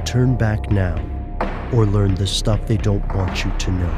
Turn back now, or learn the stuff they don't want you to know.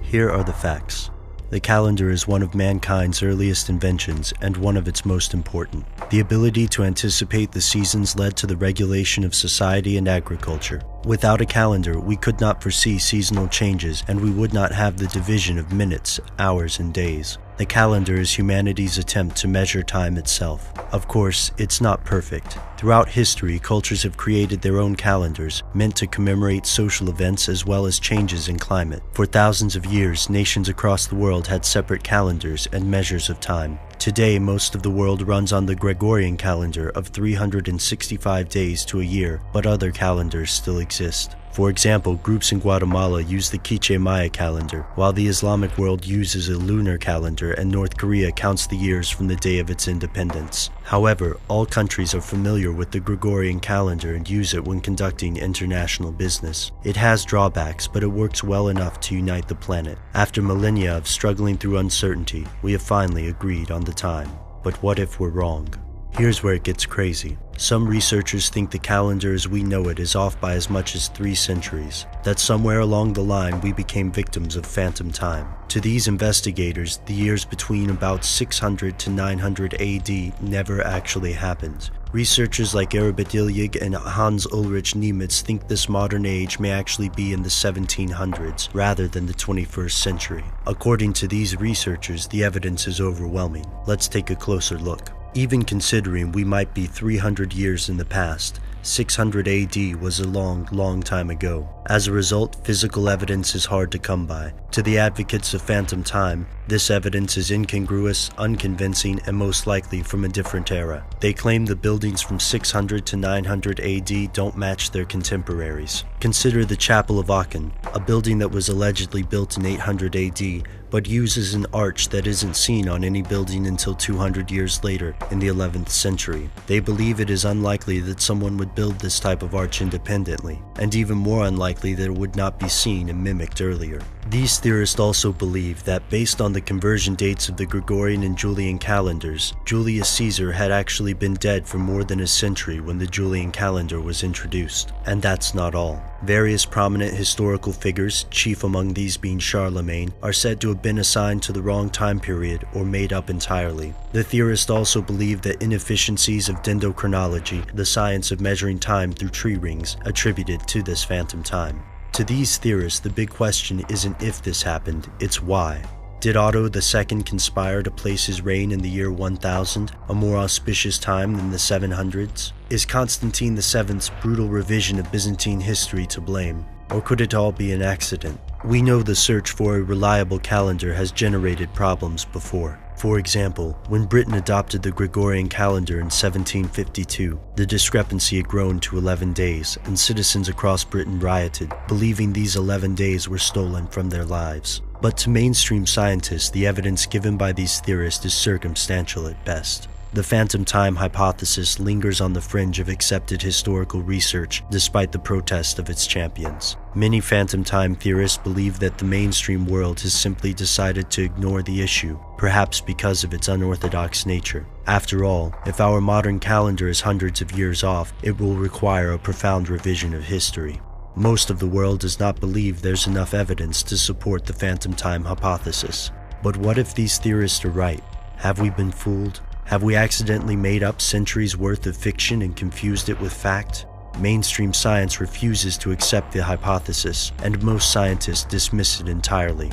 Here are the facts. The calendar is one of mankind's earliest inventions and one of its most important. The ability to anticipate the seasons led to the regulation of society and agriculture. Without a calendar, we could not foresee seasonal changes, and we would not have the division of minutes, hours, and days. The calendar is humanity's attempt to measure time itself. Of course, it's not perfect. Throughout history, cultures have created their own calendars, meant to commemorate social events as well as changes in climate. For thousands of years, nations across the world had separate calendars and measures of time. Today, most of the world runs on the Gregorian calendar of 365 days to a year, but other calendars still exist. For example, groups in Guatemala use the Quiche Maya calendar, while the Islamic world uses a lunar calendar and North Korea counts the years from the day of its independence. However, all countries are familiar with the Gregorian calendar and use it when conducting international business. It has drawbacks, but it works well enough to unite the planet. After millennia of struggling through uncertainty, we have finally agreed on the time. But what if we're wrong? Here's where it gets crazy. Some researchers think the calendar as we know it is off by as much as 3 centuries, that somewhere along the line we became victims of phantom time. To these investigators, the years between about 600 to 900 AD never actually happened. Researchers like Aribert Illig and Hans Ulrich Niemitz think this modern age may actually be in the 1700s rather than the 21st century. According to these researchers, the evidence is overwhelming. Let's take a closer look. Even considering we might be 300 years in the past, 600 AD was a long time ago. As a result, physical evidence is hard to come by. To the advocates of phantom time, this evidence is incongruous, unconvincing, and most likely from a different era. They claim the buildings from 600 to 900 AD don't match their contemporaries. Consider the Chapel of Aachen, a building that was allegedly built in 800 AD, but uses an arch that isn't seen on any building until 200 years later, in the 11th century. They believe it is unlikely that someone would build this type of arch independently, and even more unlikely that it would not be seen and mimicked earlier. These theorists also believe that based on the conversion dates of the Gregorian and Julian calendars, Julius Caesar had actually been dead for more than a century when the Julian calendar was introduced. And that's not all. Various prominent historical figures, chief among these being Charlemagne, are said to have been assigned to the wrong time period or made up entirely. The theorists also believe that inefficiencies of dendrochronology, the science of measuring time through tree rings, attributed to this phantom time. To these theorists, the big question isn't if this happened, it's why. Did Otto II conspire to place his reign in the year 1000, a more auspicious time than the 700s? Is Constantine VII's brutal revision of Byzantine history to blame? Or could it all be an accident? We know the search for a reliable calendar has generated problems before. For example, when Britain adopted the Gregorian calendar in 1752, the discrepancy had grown to 11 days, and citizens across Britain rioted, believing these 11 days were stolen from their lives. But to mainstream scientists, the evidence given by these theorists is circumstantial at best. The phantom time hypothesis lingers on the fringe of accepted historical research despite the protest of its champions. Many phantom time theorists believe that the mainstream world has simply decided to ignore the issue, perhaps because of its unorthodox nature. After all, if our modern calendar is hundreds of years off, it will require a profound revision of history. Most of the world does not believe there's enough evidence to support the phantom time hypothesis. But what if these theorists are right? Have we been fooled? Have we accidentally made up centuries' worth of fiction and confused it with fact? Mainstream science refuses to accept the hypothesis, and most scientists dismiss it entirely.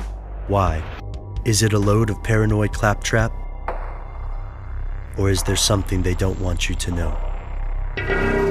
Why? Is it a load of paranoid claptrap? Or is there something they don't want you to know?